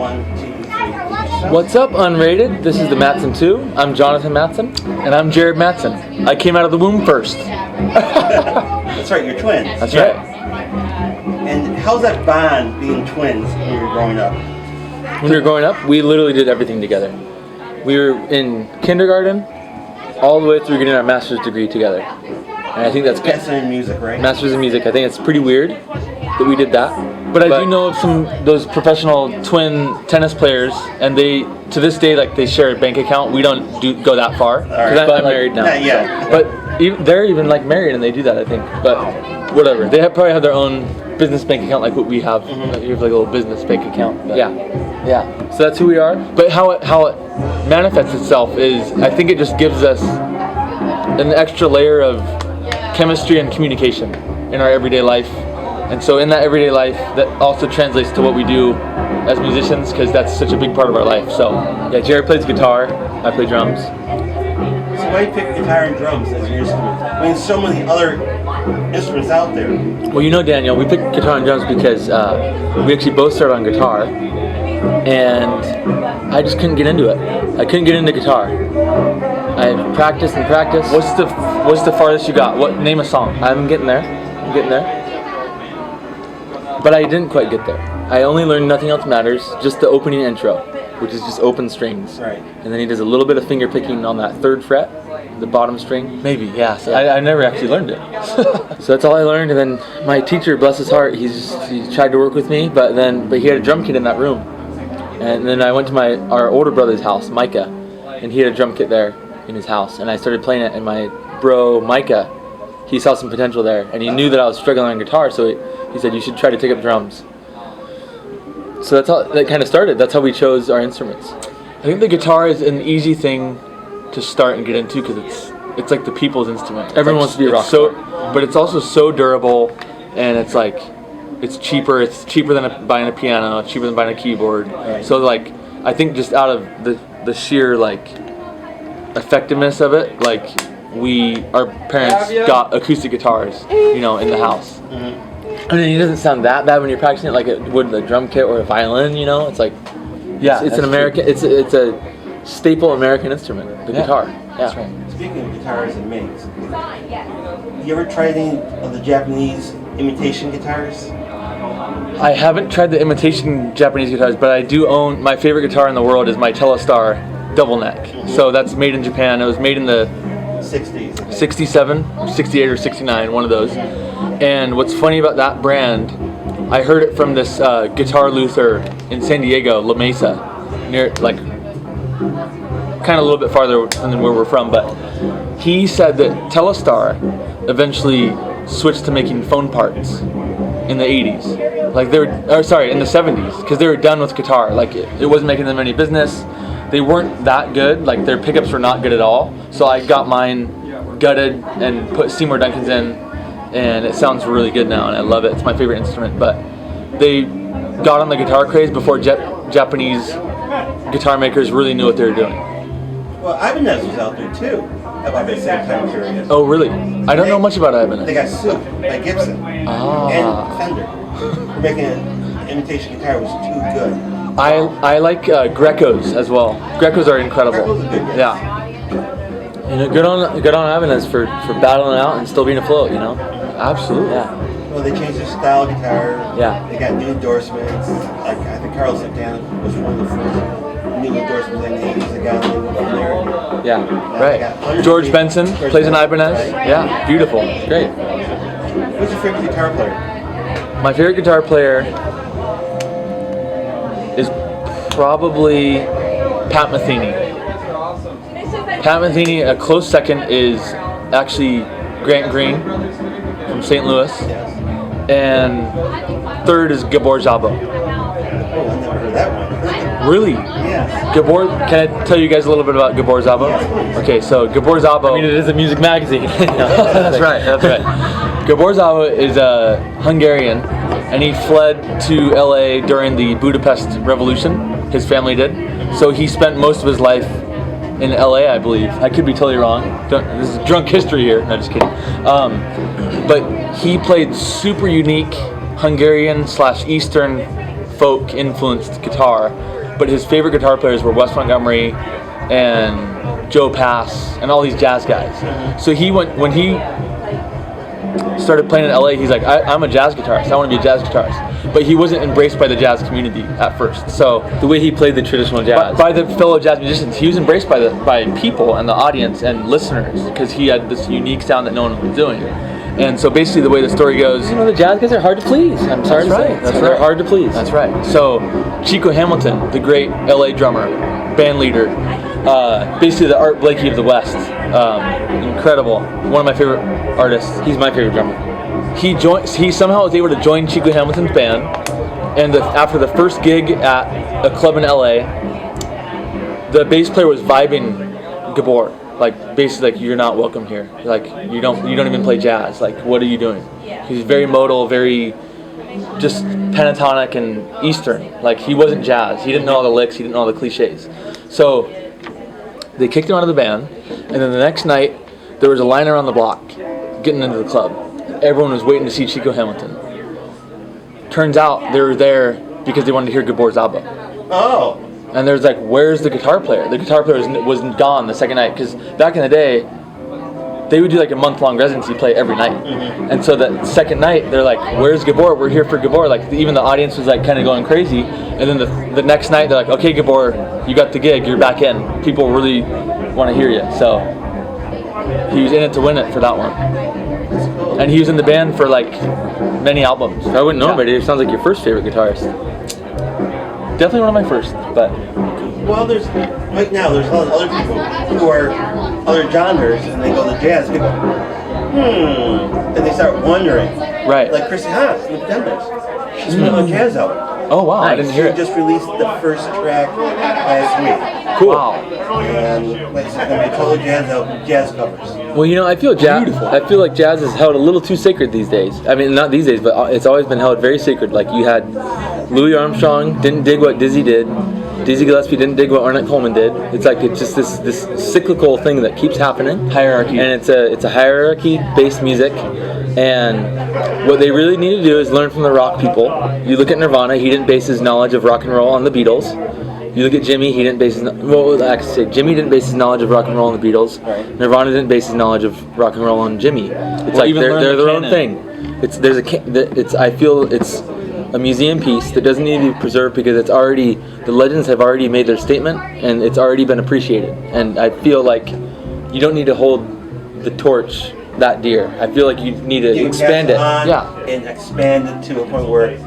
1, 2, 3. What's up, Unrated? This is the Mattson 2. I'm Jonathan Mattson, and I'm Jared Mattson. I came out of the womb first. That's right, you're twins. That's right. And how's that bond being twins when you were growing up? When we were growing up, we literally did everything together. We were in kindergarten all the way through getting our master's degree together. And I think that's Master's in music, right? Master's in music. I think it's pretty weird that we did that. But I do know of those professional twin tennis players, and they, to this day, like, they share a bank account. We don't go that far, because I'm married now. Not yet. So. But they're even like married, and they do that, I think. But whatever, they probably have their own business bank account, like what we have. Mm-hmm. You have like a little business bank account. But yeah. So that's who we are. But how it manifests itself is, I think it just gives us an extra layer of chemistry and communication in our everyday life. And so in that everyday life, that also translates to what we do as musicians, because that's such a big part of our life. So yeah, Jared plays guitar, I play drums. So why you pick guitar and drums as your instruments? I mean, so many other instruments out there. Well, you know, Daniel, we picked guitar and drums because we actually both started on guitar, and I just couldn't get into it. I couldn't get into guitar. I practiced and practiced. What's the farthest you got? Name a song. I'm getting there. But I didn't quite get there. I only learned Nothing Else Matters, just the opening intro, which is just open strings. Right. And then he does a little bit of finger picking on that third fret, the bottom string. Maybe, yeah. So I never actually learned it. So that's all I learned. And then my teacher, bless his heart, he tried to work with me, but he had a drum kit in that room. And then I went to our older brother's house, Micah, and he had a drum kit there in his house. And I started playing it, and my bro, Micah, he saw some potential there, and he knew that I was struggling on guitar, so he said, you should try to take up drums. So that's how that kind of started. That's how we chose our instruments. I think the guitar is an easy thing to start and get into, because it's like the people's instrument. Everyone wants to be a rock star. But it's also so durable, and it's like, it's cheaper. It's cheaper than buying a piano. It's cheaper than buying a keyboard. Right. So like, I think just out of the sheer like effectiveness of it, like our parents got acoustic guitars, in the house. Mm-hmm. I mean, it doesn't sound that bad when you're practicing it like it would the drum kit or a violin. It's like, it's an American. True. It's a staple American instrument, the guitar. Yeah. That's right. Speaking of guitars and mates, you ever tried any of the Japanese imitation guitars? I haven't tried the imitation Japanese guitars, but I do own, my favorite guitar in the world is my Telstar double neck. Mm-hmm. So that's made in Japan. It was made in the 60s. 67, 68 or 69, one of those. And what's funny about that brand, I heard it from this guitar luthier in San Diego, La Mesa, near, like, kind of a little bit farther than where we're from, but he said that Telstar eventually switched to making phone parts in the 80s. Like, in the 70s, because they were done with guitar. Like, it wasn't making them any business. They weren't that good. Like, their pickups were not good at all. So I got mine gutted and put Seymour Duncans in, and it sounds really good now, and I love it. It's my favorite instrument. But they got on the guitar craze before Japanese guitar makers really knew what they were doing. Well, Ibanez was out there too about the same time period. Oh, really? I don't know much about Ibanez. They got sued by Gibson and Fender for making an imitation guitar was too good. I like Grecos as well. Grecos are incredible. Grecos are good. Yeah. Good on Ibanez for battling out and still being afloat. Absolutely. Yeah. Well, they changed their style guitar. Yeah. They got new endorsements. Like I think Carlos Santana was one of the first new endorsements in the 80s. They got them from there. Yeah. Right. George Benson plays an Ibanez. Right. Yeah. Beautiful. Great. What's your favorite guitar player? My favorite guitar player is probably Pat Metheny. Pat Metheny, a close second is actually Grant Green from St. Louis, and third is Gabor Szabo. Oh, I never heard that one. Really? Yeah. Gabor, can I tell you guys a little bit about Gabor Szabo? Yes, okay, so Gabor Szabo. I mean, it is a music magazine. That's right. Gabor Szabo is a Hungarian, and he fled to LA during the Budapest Revolution. His family did. So he spent most of his life in LA, I believe. I could be totally wrong. This is drunk history here. No, just kidding. But he played super unique Hungarian/Eastern folk influenced guitar, but his favorite guitar players were Wes Montgomery and Joe Pass and all these jazz guys. So when he started playing in LA, he's like, I'm a jazz guitarist, I want to be a jazz guitarist. But he wasn't embraced by the jazz community at first. So the way he played the traditional jazz, by the fellow jazz musicians, he was embraced by people and the audience and listeners, because he had this unique sound that no one was doing. And so basically the way the story goes, the jazz guys are hard to please. I'm sorry to say. They're hard to please. That's right. So Chico Hamilton, the great LA drummer, band leader, basically the Art Blakey of the West, incredible, one of my favorite artists. He's my favorite drummer. He somehow was able to join Chico Hamilton's band, and after the first gig at a club in LA, the bass player was vibing Gabor, like basically like, you're not welcome here, like you don't even play jazz, like what are you doing? He's very modal, very just pentatonic and Eastern, like he wasn't jazz, he didn't know all the licks, he didn't know all the cliches. So they kicked him out of the band, and then the next night there was a line around the block getting into the club. Everyone was waiting to see Chico Hamilton. Turns out they were there because they wanted to hear Gabor's album. Oh. And there's like, where's the guitar player? The guitar player was gone the second night, because back in the day, they would do like a month-long residency play every night. And so that second night, they're like, where's Gabor? We're here for Gabor. Like even the audience was like kind of going crazy. And then the next night, they're like, okay, Gabor, you got the gig. You're back in. People really want to hear you. So he was in it to win it for that one. And he was in the band for like many albums. I wouldn't know, but it sounds like your first favorite guitarist. Definitely one of my first, but well, right now there's a lot of other people who are other genres, and they go to jazz. They go, and they start wondering. Right. Like Chrissy Haas, the Denvers. She's put on a jazz album. Oh wow, I didn't hear it. She just released the first track last week. Cool. Wow. And like, it's gonna be a total jazz album, jazz covers. Well, I feel I feel like jazz is held a little too sacred these days. I mean, not these days, but it's always been held very sacred. Like you had Louis Armstrong didn't dig what Dizzy did. Dizzy Gillespie didn't dig what Ornette Coleman did. It's like it's just this cyclical thing that keeps happening. Hierarchy. And it's a hierarchy-based music. And what they really need to do is learn from the rock people. You look at Nirvana, he didn't base his knowledge of rock and roll on the Beatles. You look at Jimmy, he didn't base his Jimmy didn't base his knowledge of rock and roll on the Beatles. Right. Nirvana didn't base his knowledge of rock and roll on Jimmy. It's like they're their own thing. I feel it's a museum piece that doesn't need to be preserved because the legends have already made their statement and it's already been appreciated. And I feel like you don't need to hold the torch that dear. I feel like you need to expand it. And expand it to a point where it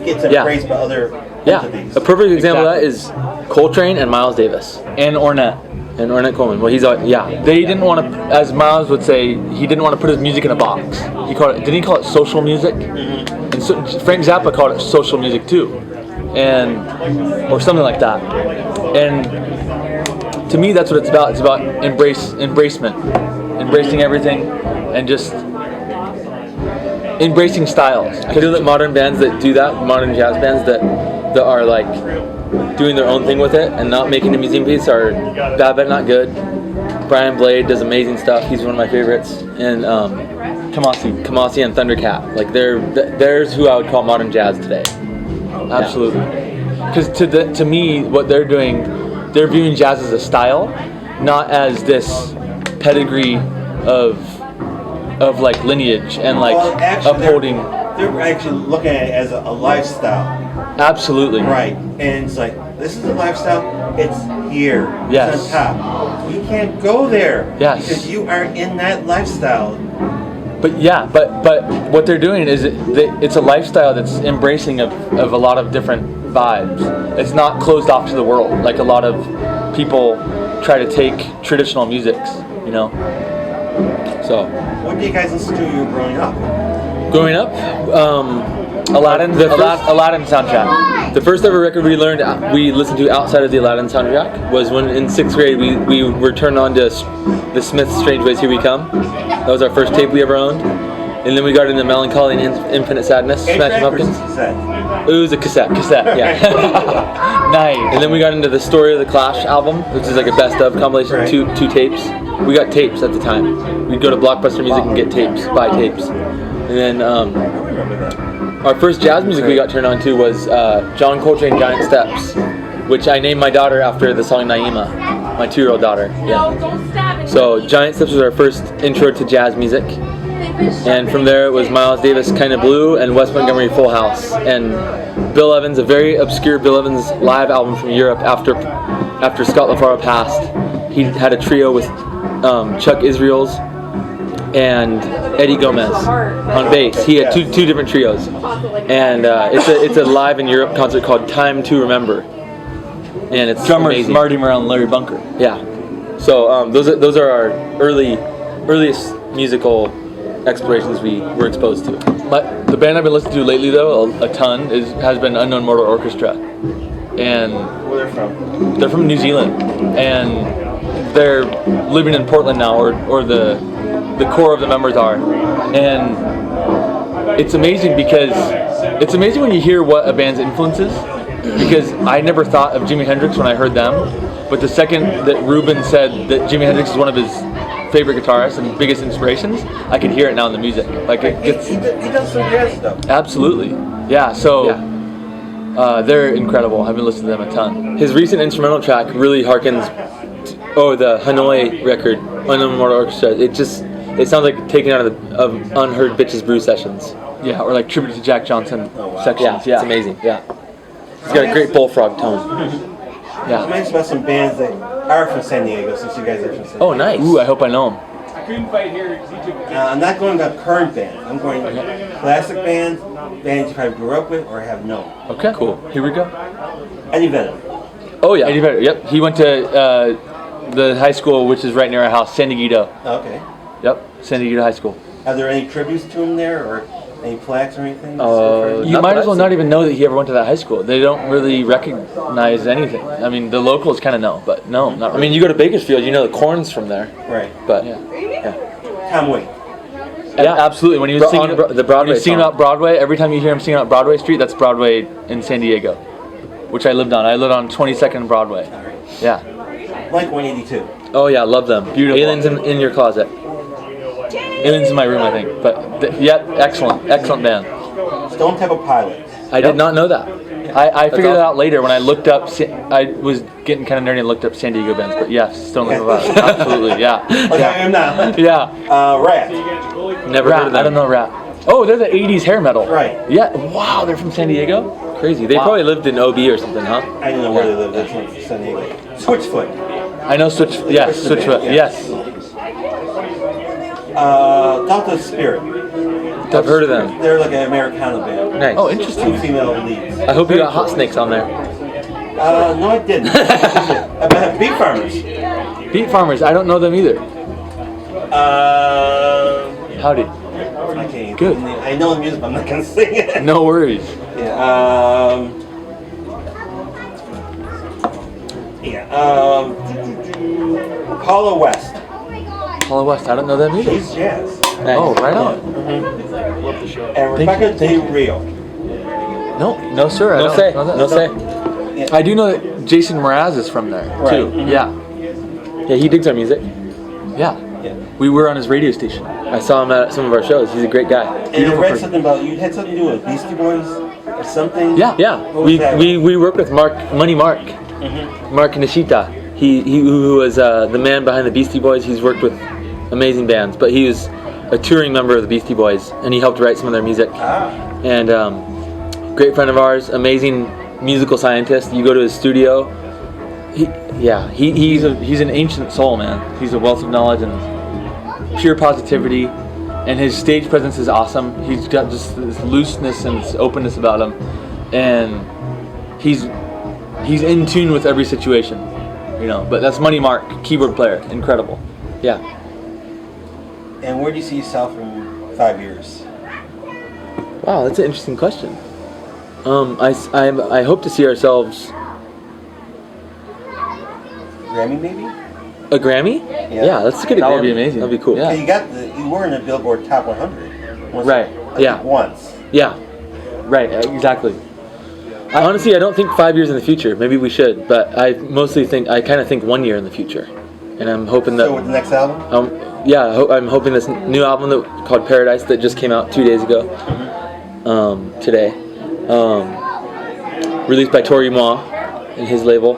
gets embraced by other entities. A perfect example of that is Coltrane and Miles Davis. And Ornette Coleman. Well, They didn't want to, as Miles would say, he didn't want to put his music in a box. Didn't he call it social music? And so Frank Zappa called it social music too, or something like that. And to me, that's what it's about. It's about embracement, embracing everything, and just embracing styles. I feel that modern bands that do that, modern jazz bands that are like doing their own thing with it and not making a museum piece are bad but not good. Brian Blade does amazing stuff. He's one of my favorites. And Kamasi and Thundercat. Like there's who I would call modern jazz today. Absolutely. Because to me, what they're doing, they're viewing jazz as a style, not as this pedigree of like lineage and like upholding. They're actually looking at it as a lifestyle. Absolutely. Right. And it's like, this is a lifestyle, it's here. Yes. It's on top. You can't go there. Yes. Because you are in that lifestyle. But what they're doing is it's a lifestyle that's embracing of a lot of different vibes. It's not closed off to the world like a lot of people try to take traditional musics, So. What did you guys listen to when you were growing up? Growing up, Aladdin soundtrack. The first ever record we listened to outside of the Aladdin soundtrack was when in 6th grade we were turned on to the Smiths' Strange Ways Here We Come. That was our first tape we ever owned. And then we got into Melancholy and Infinite Sadness, Smashing Pumpkins. It was a cassette, yeah. Nice. And then we got into the Story of the Clash album, which is like a best of compilation, right. two tapes. We got tapes at the time. We'd go to Blockbuster Music and get tapes, buy tapes. And then Our first jazz music we got turned on to was John Coltrane, Giant Steps, which I named my daughter after the song Naima, my 2-year-old daughter. Yeah. So Giant Steps was our first intro to jazz music. And from there it was Miles Davis, Kinda Blue, and Wes Montgomery, Full House. And Bill Evans, a very obscure Bill Evans live album from Europe after Scott LaFaro passed. He had a trio with Chuck Israels and Eddie Gomez on bass. He had two different trios. And it's a live in Europe concert called Time to Remember. And it's drummers amazing. Marty around Larry Bunker. Yeah. So those are our earliest musical explorations we were exposed to. The band I've been listening to lately, though, a ton, has been Unknown Mortal Orchestra. And Where they're from? they're from New Zealand. And they're living in Portland now, or the core of the members are. And it's amazing when you hear what a band's influence is. Because I never thought of Jimi Hendrix when I heard them. But the second that Ruben said that Jimi Hendrix is one of his favorite guitarists and biggest inspirations, I can hear it now in the music. Like it gets. He does some jazz stuff. Absolutely, yeah. So they're incredible. I've been listening to them a ton. His recent instrumental track really harkens. The Hanoi record, Unknown Mortal Orchestra. It sounds like taken out of Unheard Bitches Brew sessions. Yeah, or like tribute to Jack Johnson sections. Yeah, it's amazing. Yeah, he's got a great bullfrog tone. Yeah. I'm anxious about some bands that are from San Diego, since you guys are from San Diego. Oh, nice. Ooh, I hope I know them. I'm not going to current bands. I'm going to classic bands you probably grew up with or have known. Okay, cool. Here we go. Eddie Vedder. Oh, yeah. Eddie Vedder, yep. He went to the high school, which is right near our house, San Diego. Okay. Yep, San Diego High School. Are there any tributes to him there, or any plaques or anything? You might as well not even know that he ever went to that high school. They don't really recognize anything. I mean, the locals kind of know, but no, not really. I mean, you go to Bakersfield, you know the Corn's from there. Right. But Tom Waits. Yeah, absolutely. When he was singing the Broadway, when he singing about Broadway, every time you hear him singing about Broadway Street, that's Broadway in San Diego, which I lived on. I lived on 22nd Broadway. Yeah. Blink 182. Oh yeah, love them. Beautiful. Aliens in your closet. Aliens in my room, I think. But excellent band. Stone Temple Pilots. I did not know that. I figured it out later when I looked up. I was getting kind of nerdy and looked up San Diego bands, but yes, Stone Temple Pilots. Absolutely, yeah. Like I am now. Yeah. Rat. Never heard of them. I don't know Rat. Oh, they're the 80s hair metal. Right. Yeah. Wow, they're from San Diego? Crazy. They probably lived in OB or something, huh? I don't know where they live. They're from San Diego. Switchfoot. I know Switchfoot. Yes, Switchfoot. Yes. Delta Spirit. I've heard of them. They're like an Americana band. Nice. Oh, interesting. 2 female leads. I hope you got Hot Snakes on there. No, I didn't. About Beef Farmers. Beet Farmers. I don't know them either. Howdy. I can't. Good. I know the music, but I'm not gonna sing it. No worries. Yeah. Paula West. Paula West. I don't know them either. She's jazz. Nice. Oh, right on. And Rebecca Del Rio. No, sir. I don't know that. No say. Yeah. I do know that Jason Mraz is from there too. Right. Yeah. Yeah, he digs our music. Yeah. We were on his radio station. I saw him at some of our shows. He's a great guy. And I read something about you had something to do with Beastie Boys or something. Yeah. We work with Money Mark Nishita. He who was the man behind the Beastie Boys. He's worked with amazing bands, but he was a touring member of the Beastie Boys, and he helped write some of their music. And great friend of ours, amazing musical scientist. You go to his studio. He's an ancient soul, man. He's a wealth of knowledge and pure positivity, and his stage presence is awesome. He's got just this looseness and this openness about him, and he's in tune with every situation, you know. But that's Money Mark, keyboard player, incredible. Yeah. And where do you see yourself in 5 years? Wow, that's an interesting question. I hope to see ourselves. Grammy, maybe? A Grammy? Yeah, that's a good. That would be amazing. That'd be cool. Yeah. You were in the Billboard Top 100. Right. Once. Yeah. Right. Exactly. Honestly, I don't think 5 years in the future. Maybe we should, but I kind of think 1 year in the future, and I'm hoping that. So with the next album? I'm hoping this new album called Paradise that just came out 2 days ago. today. Released by Tori Ma and his label.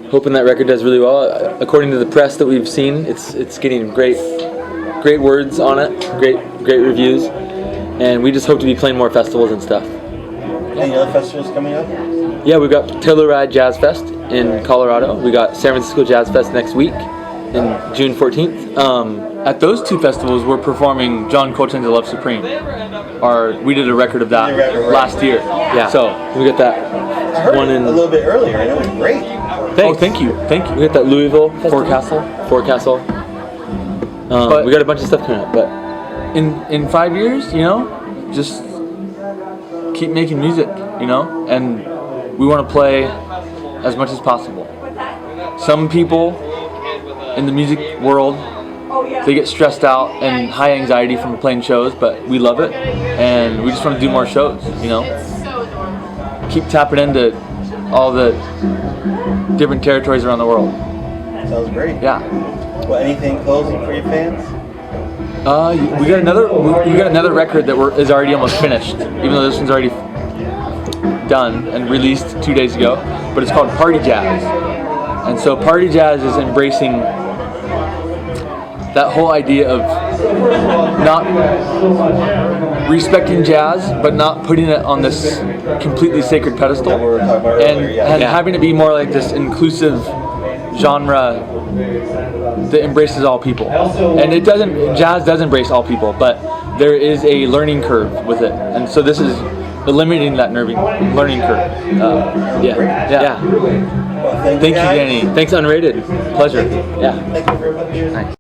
Hoping that record does really well. According to the press that we've seen, it's getting great words on it, great reviews, and we just hope to be playing more festivals and stuff. Any other festivals coming up? Yeah, we've got Telluride Jazz Fest in Colorado. We got San Francisco Jazz Fest next week, in June 14th. At those two festivals, we're performing John Coltrane's Love Supreme. We did a record of that last year. Yeah. So we got that I heard one it in. a little bit earlier, and it was great. Oh, thank you. We got that Louisville Festival. Forecastle. We got a bunch of stuff coming up, but In 5 years, just keep making music, and we want to play as much as possible. Some people in the music world, they get stressed out and high anxiety from playing shows, but we love it, and we just want to do more shows, Keep tapping into all the different territories around the world. Sounds great. Yeah. Well, anything closing for your fans? We got another record that is already almost finished, even though this one's already done and released 2 days ago. But it's called Party Jazz, and so Party Jazz is embracing that whole idea of not respecting jazz, but not putting it on this completely sacred pedestal, That we were talking about and, earlier, yeah. and having it be more like this inclusive genre that embraces all people. And jazz does embrace all people, but there is a learning curve with it, and so this is eliminating that learning curve. yeah. Well, Thank you, guys. Danny. Thanks, Unrated. Pleasure. Yeah. Thank you very much. Nice.